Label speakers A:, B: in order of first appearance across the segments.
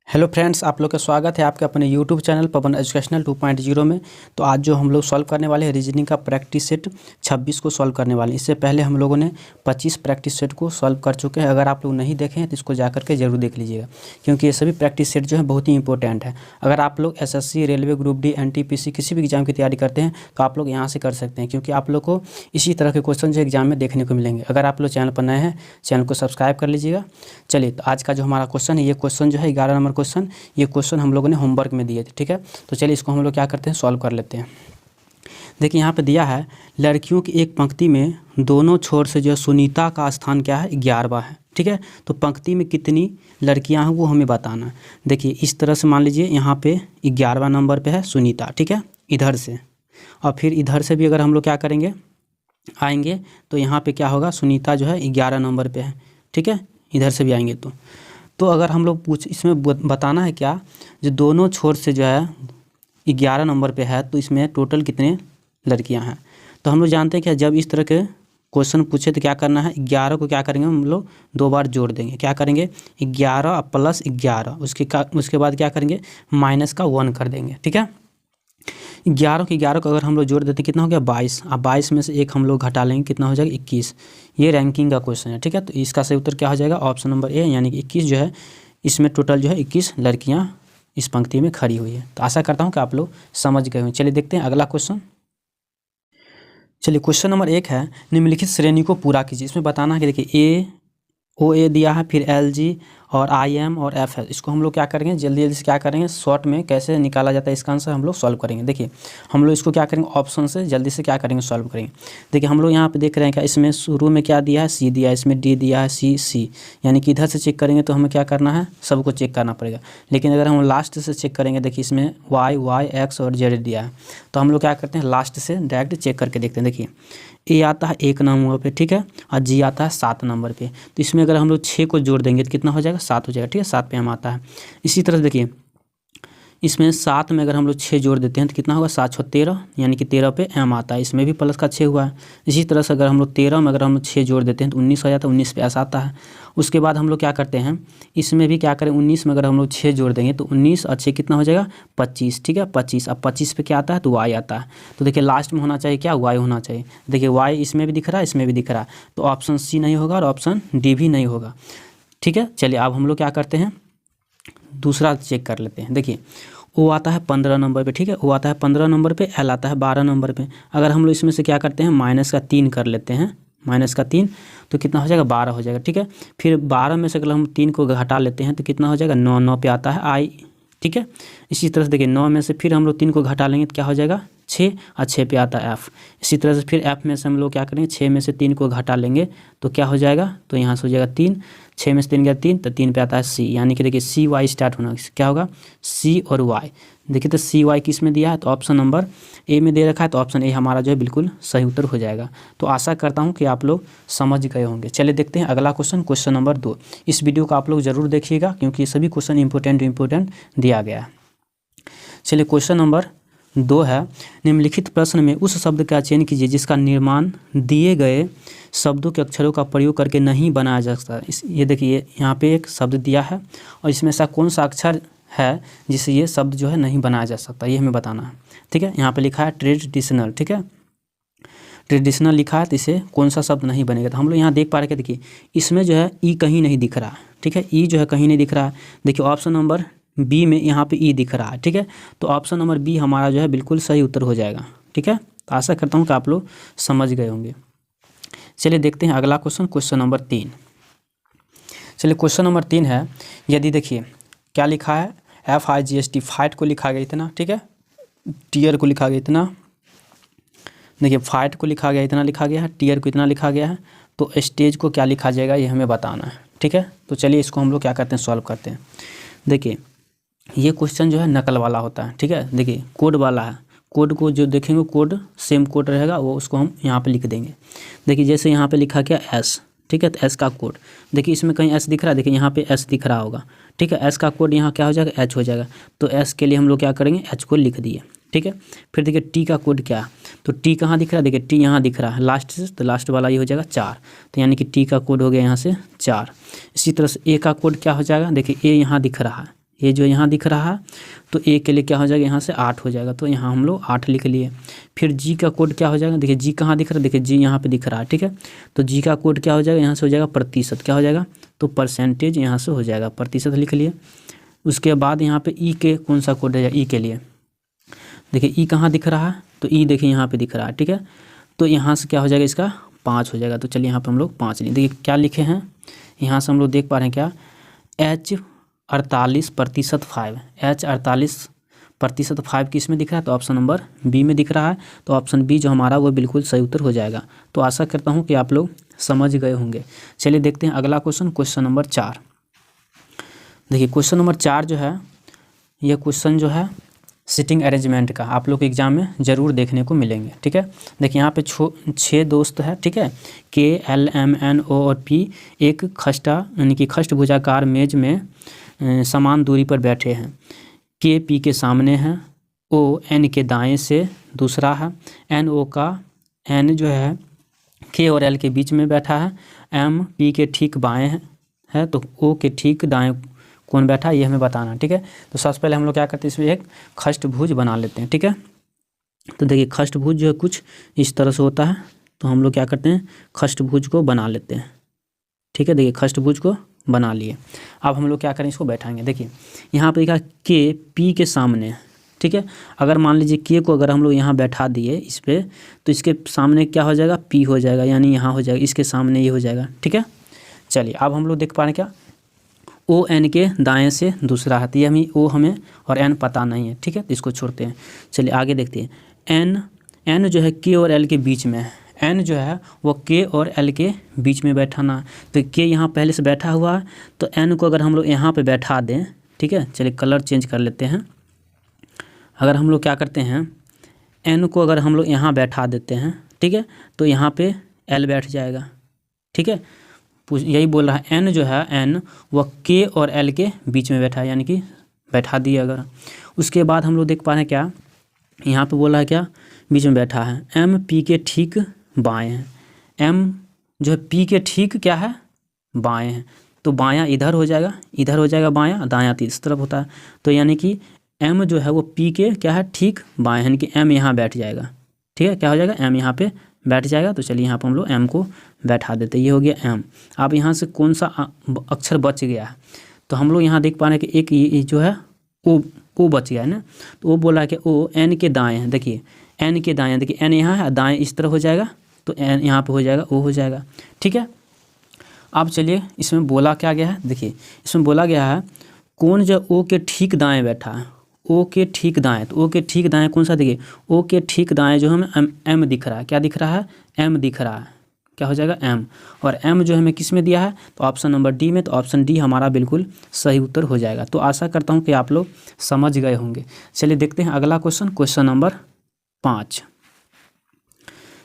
A: Hello friends, आप लोग का स्वागत है आपके अपने यूट्यूब चैनल पवन एजुकेशनल 2.0 में। तो आज जो हम लोग सॉल्व करने वाले हैं रीजनिंग का प्रैक्टिस सेट 26 को सॉल्व करने वाले हैं। इससे पहले हम लोगों ने 25 प्रैक्टिस सेट को सॉल्व कर चुके हैं। अगर आप लोग नहीं देखे हैं तो इसको जा करके जरूर देख लीजिएगा, क्योंकि ये सभी प्रैक्टिस सेट जो है बहुत ही इंपॉर्टेंट है। अगर आप लोग SSC, railway, group D, NTPC किसी भी एग्जाम की तैयारी करते हैं तो आप लोग यहाँ से कर सकते हैं, क्योंकि आप लोग को इसी तरह के क्वेश्चन जो एग्जाम में देखने को मिलेंगे। अगर आप लोग चैनल पर नए हैं, चैनल को सब्सक्राइब कर लीजिएगा। चलिए, तो आज का जो हमारा क्वेश्चन है, ये क्वेश्चन जो है 11 नंबर क्वेश्चन, ये क्वेश्चन हम लोगों ने होमवर्क में दिए थे। ठीक है, तो चलिए इसको हम लोग क्या करते हैं, सॉल्व कर लेते हैं। देखिए यहाँ पे दिया है, लड़कियों की एक पंक्ति में दोनों छोर से जो है सुनीता का स्थान क्या है, 11वां है। ठीक है, तो पंक्ति में कितनी लड़कियां हैं वो हमें बताना है। देखिए इस तरह से मान लीजिए, यहाँ पे 11वां नंबर पे है सुनीता। ठीक है, इधर से, और फिर इधर से भी अगर हम लोग क्या करेंगे, आएंगे तो यहाँ पे क्या होगा, सुनीता जो है 11 नंबर पे है। ठीक है, इधर से भी आएंगे तो अगर हम लोग इसमें बताना है क्या, जो दोनों छोर से जो है 11 नंबर पे है, तो इसमें टोटल कितने लड़कियां हैं। तो हम लोग जानते हैं कि जब इस तरह के क्वेश्चन पूछे तो क्या करना है, 11 को क्या करेंगे, हम लोग 2 बार जोड़ देंगे। क्या करेंगे, 11 प्लस 11, उसके बाद क्या करेंगे, माइनस का 1 कर देंगे। ठीक है, 11 की 11 को अगर हम लोग जोड़ देते हैं कितना हो गया, 22। अब 22 में से 1 हम लोग घटा लेंगे, कितना हो जाएगा, 21। ये रैंकिंग का क्वेश्चन है। ठीक है, तो इसका सही उत्तर क्या हो जाएगा, ऑप्शन नंबर ए, यानी कि 21 जो है, इसमें टोटल जो है 21 लड़कियां इस पंक्ति में खड़ी हुई है। तो आशा करता हूँ कि आप लोग समझ गए हों। चलिए देखते हैं अगला क्वेश्चन। चलिए क्वेश्चन नंबर 1 है, निम्नलिखित श्रेणी को पूरा कीजिए। इसमें बताना है कि देखिए OA दिया है, फिर LG और IM और FL। इसको हम लोग क्या करेंगे, जल्दी जल्दी से क्या करेंगे, शॉर्ट में कैसे निकाला जाता है इसका आंसर हम लोग सॉल्व करेंगे। देखिए हम लोग इसको क्या करेंगे, ऑप्शन से जल्दी से क्या करेंगे, सॉल्व करेंगे। देखिए हम लोग यहाँ पे देख रहे हैं क्या, इसमें शुरू में क्या दिया है, C दिया है, इसमें D दिया है, C, यानी कि इधर से चेक करेंगे तो हमें क्या करना है, सबको चेक करना पड़ेगा। लेकिन अगर हम लास्ट से चेक करेंगे, देखिए इसमें Y, X और Z दिया है, तो हम लोग क्या करते हैं, लास्ट से डायरेक्ट चेक करके देखते हैं। देखिए A आता है 1 नंबर पे, ठीक है, और G आता है 7 नंबर पे। तो इसमें अगर हम लोग 6 को जोड़ देंगे तो कितना हो जाएगा, 7 हो जाएगा। ठीक है, 7 पे हम आता है। इसी तरह देखिए इसमें 7 में अगर हम लोग 6 जोड़ देते हैं तो कितना होगा, 7 6 13, यानी कि 13 पे M आता है। इसमें भी प्लस का 6 हुआ है। इसी तरह से अगर हम लोग 13 में अगर हम लोग 6 जोड़ देते हैं तो 19 हो जाता है, 19 पे S आता है। उसके बाद हम लोग क्या करते हैं, इसमें भी क्या करें, 19 में अगर हम लोग 6 जोड़ देंगे तो 19 और 6 कितना हो जाएगा, 25। ठीक है, 25। अब 25 पे क्या आता है, तो Y आता है। तो देखिए लास्ट में होना चाहिए क्या, Y होना चाहिए। देखिए Y इसमें भी दिख रहा है, इसमें भी दिख रहा है, तो ऑप्शन C नहीं होगा और ऑप्शन D भी नहीं होगा। ठीक है, चलिए अब हम लोग क्या करते हैं, दूसरा चेक कर लेते हैं। देखिए O आता है 15 नंबर पे। ठीक है, O आता है 15 नंबर पे, L आता है 12 नंबर पे। अगर हम लोग इसमें से क्या करते हैं, माइनस का 3 कर लेते हैं, माइनस का 3, तो कितना हो जाएगा, 12 हो जाएगा। ठीक है, फिर 12 में से अगर हम 3 को घटा लेते हैं तो कितना हो जाएगा, 9, 9 पे आता है I। ठीक है, इसी तरह से देखिए 9 में से फिर हम लोग 3 को घटा लेंगे तो क्या हो जाएगा, 6, और 6 पे आता है F। इसी तरह से फिर F में से हम लोग क्या करेंगे, 6 में से 3 को घटा लेंगे तो क्या हो जाएगा, तो यहाँ से हो जाएगा 3, 6 में से 3 गया 3, तो 3 पे आता है C, यानी कि देखिए CY स्टार्ट होना, क्या होगा, C और Y। देखिए तो CY किस में दिया है, तो ऑप्शन नंबर A में दे रखा है, तो ऑप्शन A हमारा जो है बिल्कुल सही उत्तर हो जाएगा। तो आशा करता हूँ कि आप लोग समझ गए होंगे। चलिए देखते हैं अगला क्वेश्चन, क्वेश्चन नंबर 2। इस वीडियो को आप लोग ज़रूर देखिएगा, क्योंकि सभी क्वेश्चन इंपॉर्टेंट दिया गया है। चलिए क्वेश्चन नंबर 2 है, निम्नलिखित प्रश्न में उस शब्द का चयन कीजिए जिसका निर्माण दिए गए शब्दों के अक्षरों का प्रयोग करके नहीं बनाया जा सकता। ये देखिए यहाँ पे एक शब्द दिया है और इसमें ऐसा कौन सा अक्षर है जिससे ये शब्द जो है नहीं बनाया जा सकता, ये हमें बताना है। ठीक है, यहाँ पे लिखा है ट्रेडिशनल। ठीक है, ट्रेडिशनल लिखा है, तो इसे कौन सा शब्द नहीं बनेगा। तो हम लोग यहाँ देख पा रहे हैं, देखिए इसमें जो है ई कहीं नहीं दिख रहा है। ठीक है, ई जो है कहीं नहीं दिख रहा है। देखिए ऑप्शन नंबर बी में यहाँ पे ई दिख रहा है। ठीक है, तो ऑप्शन नंबर बी हमारा जो है बिल्कुल सही उत्तर हो जाएगा। ठीक है, तो आशा करता हूँ कि आप लोग समझ गए होंगे। चलिए देखते हैं अगला क्वेश्चन, क्वेश्चन नंबर 3। चलिए क्वेश्चन नंबर 3 है, यदि देखिए क्या लिखा है, FIGHT, फाइट को लिखा गया इतना। ठीक है, टीयर को लिखा गया इतना। देखिए फाइट को लिखा गया इतना, लिखा गया है, टीयर को इतना लिखा गया है, तो स्टेज को क्या लिखा जाएगा ये हमें बताना है। ठीक है, तो चलिए इसको हम लोग क्या करते हैं, सॉल्व करते हैं। देखिए ये क्वेश्चन जो है नकल वाला होता है। ठीक है, देखिए कोड वाला है, कोड को जो देखेंगे कोड सेम कोड रहेगा, वो उसको हम यहाँ पे लिख देंगे। देखिए जैसे यहाँ पे लिखा क्या, S। ठीक है, तो S का कोड देखिए, इसमें कहीं S दिख रहा है, देखिए यहाँ पे S दिख रहा होगा। ठीक है, S का कोड यहाँ क्या हो जाएगा, H हो जाएगा। तो S के लिए हम लोग क्या करेंगे, H को लिख दिए। ठीक है, फिर देखिए T का कोड क्या, तो T कहाँ दिख रहा है, देखिए T यहाँ दिख रहा है लास्ट से, तो लास्ट वाला ये हो जाएगा 4। तो यानी कि T का कोड हो गया यहाँ से 4। इसी तरह से A का कोड क्या हो जाएगा, देखिए A यहाँ दिख रहा है, ये जो यहाँ दिख रहा है, तो ए के लिए क्या हो जाएगा, यहाँ से 8 हो जाएगा, तो यहाँ हम लोग 8 लिख लिए। फिर जी का कोड क्या हो जाएगा, देखिए जी कहाँ दिख रहा है, देखिए जी यहाँ पे दिख रहा है, ठीक है। तो जी का कोड क्या हो जाएगा, यहाँ से हो जाएगा प्रतिशत, क्या हो जाएगा, तो परसेंटेज यहाँ से हो जाएगा, प्रतिशत लिख लिए। उसके बाद यहाँ पे ई के कौन सा कोड है, ई के लिए देखिए ई कहाँ दिख रहा है, तो ई देखिए यहाँ पे दिख रहा है, ठीक है। तो यहाँ से क्या हो जाएगा, इसका 5 हो जाएगा। तो चलिए यहाँ पे हम लोग 5 लिए, देखिए क्या लिखे हैं, यहाँ से हम लोग देख पा रहे हैं क्या, H48% 5, H48% 5 किस में दिख रहा है, तो ऑप्शन नंबर बी में दिख रहा है। तो ऑप्शन बी जो हमारा वो बिल्कुल सही उत्तर हो जाएगा। तो आशा करता हूँ कि आप लोग समझ गए होंगे। चलिए देखते हैं अगला क्वेश्चन, क्वेश्चन नंबर 4। देखिए क्वेश्चन नंबर 4 जो है, यह क्वेश्चन जो है सिटिंग अरेंजमेंट का आप लोग के एग्जाम में ज़रूर देखने को मिलेंगे, ठीक है। देखिए यहाँ पे 6 दोस्त है, ठीक है, के एल एम एन ओ और पी एक खस्ता यानी कि खष्टभुजाकार मेज में समान दूरी पर बैठे हैं। के पी के सामने है, ओ एन के दाएं से दूसरा है, एन ओ का एन जो है के और एल के बीच में बैठा है, एम पी के ठीक बाएं है, तो ओ के ठीक दाएं कौन बैठा है ये हमें बताना, ठीक है। तो सबसे पहले हम लोग क्या करते हैं, इसमें एक खष्टभुज बना लेते हैं, ठीक है। तो देखिए खष्टभुज जो है कुछ इस तरह से होता है, तो हम लोग क्या करते हैं, खष्टभुज को बना लेते हैं, ठीक है। देखिए खष्टभुज को बना लिए। अब हम लोग क्या करें, इसको बैठाएंगे। देखिए यहाँ पर लिखा के पी के सामने, ठीक है। अगर मान लीजिए के को अगर हम लोग यहाँ बैठा दिए इस पर, तो इसके सामने क्या हो जाएगा, पी हो जाएगा, यानी यहाँ हो जाएगा, इसके सामने ये हो जाएगा, ठीक है। चलिए अब हम लोग देख पा रहे हैं क्या, ओ एन के दाएं से दूसरा है, तो ये हमें ओ हमें और एन पता नहीं है, ठीक है, तो इसको छोड़ते हैं। चलिए आगे देखते हैं। एन जो है के और एल के बीच में है, एन जो है वो के और एल के बीच में बैठाना, तो के यहाँ पहले से बैठा हुआ है, तो एन को अगर हम लोग यहाँ पे बैठा दें, ठीक है। चलिए कलर चेंज कर लेते हैं। अगर हम लोग क्या करते हैं, एन को अगर हम लोग यहाँ बैठा देते हैं, ठीक है, तो यहाँ पे एल बैठ जाएगा, ठीक है। यही बोल रहा है, एन जो है एन वह के और एल के बीच में बैठा है, यानी कि बैठा दिए अगर। उसके बाद हम लोग देख पा रहे हैं क्या, यहाँ पे बोला है क्या, बीच में बैठा है, एम पी के ठीक बाएं हैं, एम जो है पी के ठीक क्या है, बाएं हैं, तो बायां इधर हो जाएगा बायां, दायां तो इस तरफ होता है, तो यानी कि एम जो है वो पी के क्या है, ठीक बाएं, यानी कि एम यहाँ बैठ जाएगा, ठीक है। क्या हो जाएगा, एम यहाँ पे बैठ जाएगा। तो चलिए यहाँ पर हम लोग एम को बैठा देते हैं, ये हो गया एम। अब यहाँ से कौन सा अक्षर बच गया है, तो हम लोग यहाँ देख पा रहे हैं कि एक ये जो है ओ बच गया है ना, तो वो बोला है कि ओ एन के दाएं है, देखिए एन के दाएं, देखिए एन यहाँ है, दाएं इस तरह हो जाएगा, तो एन यहाँ पे हो जाएगा, ओ हो जाएगा, ठीक है। अब चलिए इसमें बोला क्या गया है, देखिए इसमें बोला गया है कौन जो ओ के ठीक दाएँ बैठा है, ओ के ठीक दाएं, तो ओ के ठीक दाएं कौन सा, देखिए ओ के ठीक दाएं जो हमें एम दिख रहा है, क्या दिख रहा है, एम दिख रहा है, क्या हो जाएगा एम। और एम जो हमें किस में दिया है, तो ऑप्शन नंबर डी में, तो ऑप्शन डी हमारा बिल्कुल सही उत्तर हो जाएगा। तो आशा करता हूँ कि आप लोग समझ गए होंगे। चलिए देखते हैं अगला क्वेश्चन, क्वेश्चन नंबर 5।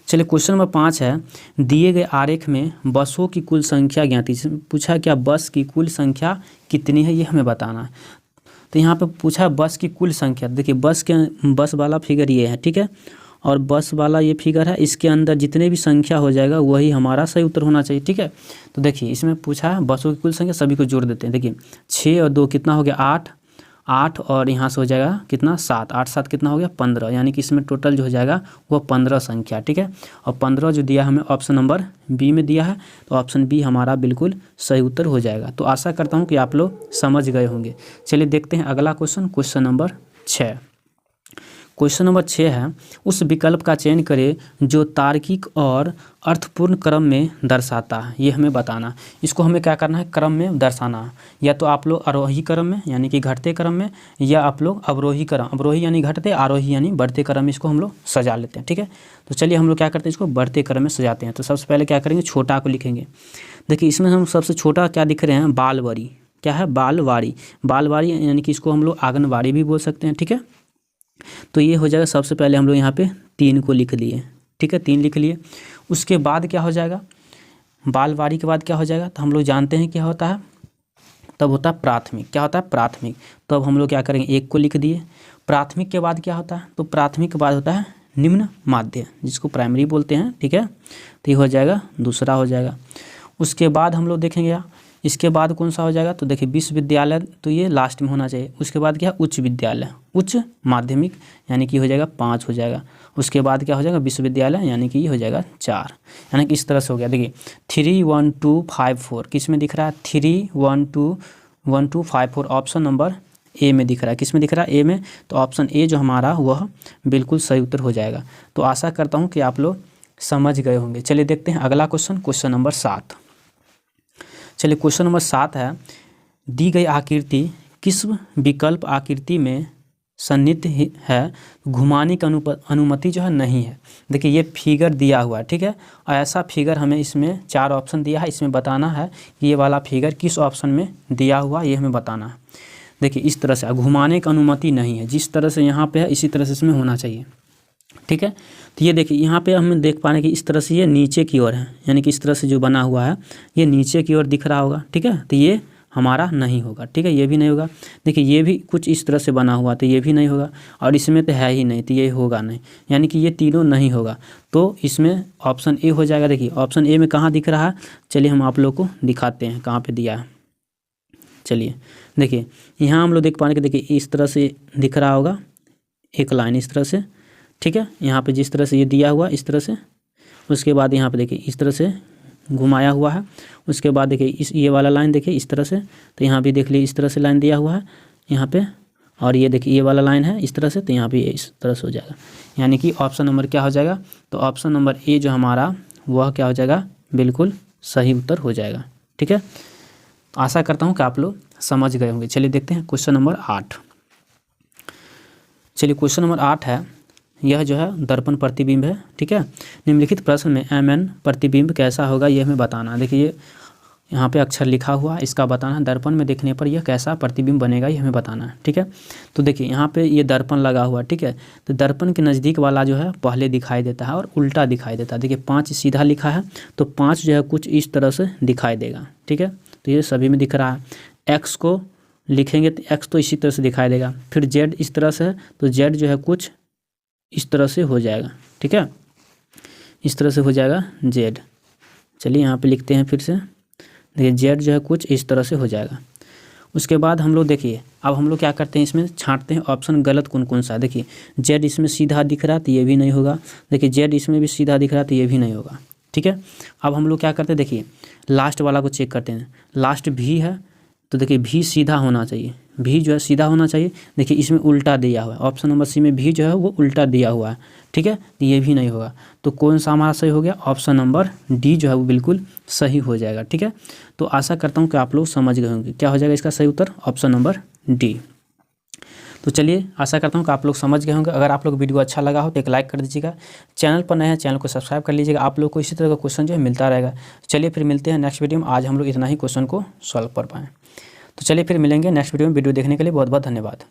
A: चलिए क्वेश्चन नंबर 5 है, दिए गए आरेख में बसों की कुल संख्या ज्ञात। पूछा क्या, बस की कुल संख्या कितनी है ये हमें बताना है। तो यहाँ पे पूछा बस की कुल संख्या, देखिए बस वाला फिगर ये है, ठीक है, और बस वाला ये फिगर है, इसके अंदर जितने भी संख्या हो जाएगा वही हमारा सही उत्तर होना चाहिए, ठीक है। तो देखिए इसमें पूछा है बसों की कुल संख्या, सभी को जोड़ देते हैं। देखिए 6 और 2 कितना हो गया, 8 और यहाँ से हो जाएगा कितना, 7, 8 7 कितना हो गया, 15, यानी कि इसमें टोटल जो हो जाएगा वो 15 संख्या, ठीक है। और 15 जो दिया हमें ऑप्शन नंबर बी में दिया है, तो ऑप्शन बी हमारा बिल्कुल सही उत्तर हो जाएगा। तो आशा करता हूँ कि आप लोग समझ गए होंगे। चलिए देखते हैं अगला question, question number 6। Question number 6 है, उस विकल्प का चयन करें जो तार्किक और अर्थपूर्ण क्रम में दर्शाता है, ये हमें बताना। इसको हमें क्या करना है, क्रम में दर्शाना है। या तो आप लोग आरोही क्रम में यानी कि घटते क्रम में, या आप लोग अवरोही क्रम, अवरोही यानी घटते, आरोही यानी बढ़ते क्रम में इसको हम लोग सजा लेते हैं, ठीक है। तो चलिए हम लोग क्या करते हैं, इसको बढ़ते क्रम में सजाते हैं। तो सबसे पहले क्या करेंगे, छोटा को लिखेंगे। देखिए इसमें हम सबसे छोटा क्या दिख रहे हैं, बालवाड़ी, क्या है, बालवाड़ी, बालवाड़ी यानी कि इसको हम लोग आंगनवाड़ी भी बोल सकते हैं, ठीक है। तो ये हो जाएगा, सबसे पहले हम लोग यहाँ पे 3 को लिख लिए, ठीक है, 3 लिख लिए। उसके बाद क्या हो जाएगा, बालवाड़ी के बाद क्या हो जाएगा, तो हम लोग जानते हैं क्या होता है, तब होता है प्राथमिक, क्या होता है, प्राथमिक। तो अब हम लोग क्या करेंगे, 1 को लिख दिए। प्राथमिक के बाद क्या होता है, तो प्राथमिक के बाद होता है निम्न माध्य, जिसको प्राइमरी बोलते हैं, ठीक है। तो ये हो जाएगा, दूसरा हो जाएगा। उसके बाद हम लोग देखेंगे इसके बाद कौन सा हो जाएगा, तो देखिए विश्वविद्यालय तो ये लास्ट में होना चाहिए। उसके बाद क्या है, उच्च विद्यालय, उच्च माध्यमिक यानी कि हो जाएगा 5 हो जाएगा। उसके बाद क्या हो जाएगा, विश्वविद्यालय यानी कि ये हो जाएगा 4, यानी कि इस तरह से हो गया। देखिए 3 1 2 5 4 किस में दिख रहा है, 3 1 2 1 2 5 4 ऑप्शन नंबर ए में दिख रहा है। किस में दिख रहा है, ए में। तो ऑप्शन ए जो हमारा वह बिल्कुल सही उत्तर हो जाएगा। तो आशा करता हूँ कि आप लोग समझ गए होंगे। चलिए देखते हैं अगला क्वेश्चन, क्वेश्चन नंबर 7। चलिए क्वेश्चन नंबर 7 है, दी गई आकृति किस विकल्प आकृति में सन्निहित है, घुमाने की अनुमति जो है नहीं है। देखिए ये फिगर दिया हुआ है, ठीक है, और ऐसा फिगर हमें इसमें 4 ऑप्शन दिया है, इसमें बताना है कि ये वाला फिगर किस ऑप्शन में दिया हुआ, ये हमें बताना है। देखिए इस तरह से घुमाने की अनुमति नहीं है, जिस तरह से यहाँ पे है इसी तरह से इसमें होना चाहिए, ठीक है। तो ये देखिए यहाँ पे हम देख पा रहे हैं कि इस तरह से ये नीचे की ओर है, यानी कि इस तरह से जो बना हुआ है ये नीचे की ओर दिख रहा होगा, ठीक है। तो ये हमारा नहीं होगा, ठीक है, ये भी नहीं होगा। देखिए ये भी कुछ इस तरह से बना हुआ, तो ये भी नहीं होगा, और इसमें तो है ही नहीं, तो ये होगा नहीं, यानी कि ये तीनों नहीं होगा। तो इसमें ऑप्शन ए हो जाएगा। देखिए ऑप्शन ए में कहाँ दिख रहा है, चलिए हम आप लोग को दिखाते हैं कहाँ पर दिया है। चलिए देखिए यहाँ हम लोग देख पाएंगे, देखिए इस तरह से दिख रहा होगा एक लाइन इस तरह से, ठीक है, यहाँ पे जिस तरह से ये दिया हुआ इस तरह से। उसके बाद यहाँ पे देखिए इस तरह से घुमाया हुआ है। उसके बाद देखिए इस ये वाला लाइन देखिए इस तरह से, तो यहाँ भी देख लीजिए इस तरह से लाइन दिया हुआ है यहाँ पे, और ये देखिए ये वाला लाइन है इस तरह से, तो यहाँ पे इस तरह से हो जाएगा, यानी कि ऑप्शन नंबर क्या हो जाएगा, तो ऑप्शन नंबर ए जो हमारा वह क्या हो जाएगा, बिल्कुल सही उत्तर हो जाएगा, ठीक है। आशा करता हूँ कि आप लोग समझ गए होंगे। चलिए देखते हैं क्वेश्चन नंबर 8। चलिए क्वेश्चन नंबर 8 है, यह जो है दर्पण प्रतिबिंब है, ठीक है। निम्नलिखित प्रश्न में MN प्रतिबिंब कैसा होगा ये हमें बताना है। देखिए यहाँ पे अक्षर लिखा हुआ है, इसका बताना है, दर्पण में देखने पर यह कैसा प्रतिबिंब बनेगा ये हमें बताना है, ठीक है। तो देखिए यहाँ पे ये दर्पण लगा हुआ है, ठीक है। तो दर्पण के नज़दीक वाला जो है पहले दिखाई देता है और उल्टा दिखाई देता है। देखिए 5 सीधा लिखा है, तो 5 जो है कुछ इस तरह से दिखाई देगा, ठीक है। तो ये सभी में दिख रहा है। X को लिखेंगे तो X तो इसी तरह से दिखाई देगा। फिर Z इस तरह से है, तो Z जो है कुछ इस तरह से हो जाएगा, ठीक है, इस तरह से हो जाएगा Z। चलिए यहाँ पे लिखते हैं फिर से, देखिए Z जो है कुछ इस तरह से हो जाएगा। उसके बाद हम लोग देखिए अब हम लोग क्या करते हैं, इसमें छांटते हैं ऑप्शन गलत कौन कौन सा। देखिए Z इसमें सीधा दिख रहा है तो ये भी नहीं होगा। देखिए Z इसमें भी सीधा दिख रहा है तो ये भी नहीं होगा, ठीक है। अब हम लोग क्या करते हैं, देखिए लास्ट वाला को चेक करते हैं। लास्ट भी है, तो देखिए भी सीधा होना चाहिए, भी जो है सीधा होना चाहिए। देखिए इसमें उल्टा दिया हुआ है, ऑप्शन नंबर सी में भी जो है वो उल्टा दिया हुआ है, ठीक है, तो ये भी नहीं होगा। तो कौन सा हमारा सही हो गया, ऑप्शन नंबर डी जो है वो बिल्कुल सही हो जाएगा, ठीक है। तो आशा करता हूँ कि आप लोग समझ गए होंगे क्या हो जाएगा इसका सही उत्तर, ऑप्शन नंबर डी। तो चलिए आशा करता हूँ कि आप लोग समझ गए होंगे। अगर आप लोग वीडियो अच्छा लगा हो तो एक लाइक कर दीजिएगा। चैनल पर नए हैं चैनल को सब्सक्राइब कर लीजिएगा। आप लोग को इसी तरह का क्वेश्चन जो है मिलता रहेगा। चलिए फिर मिलते हैं नेक्स्ट वीडियो में। आज हम लोग इतना ही क्वेश्चन को सॉल्व कर पाएँ। तो चलिए फिर मिलेंगे नेक्स्ट वीडियो में। वीडियो देखने के लिए बहुत बहुत धन्यवाद।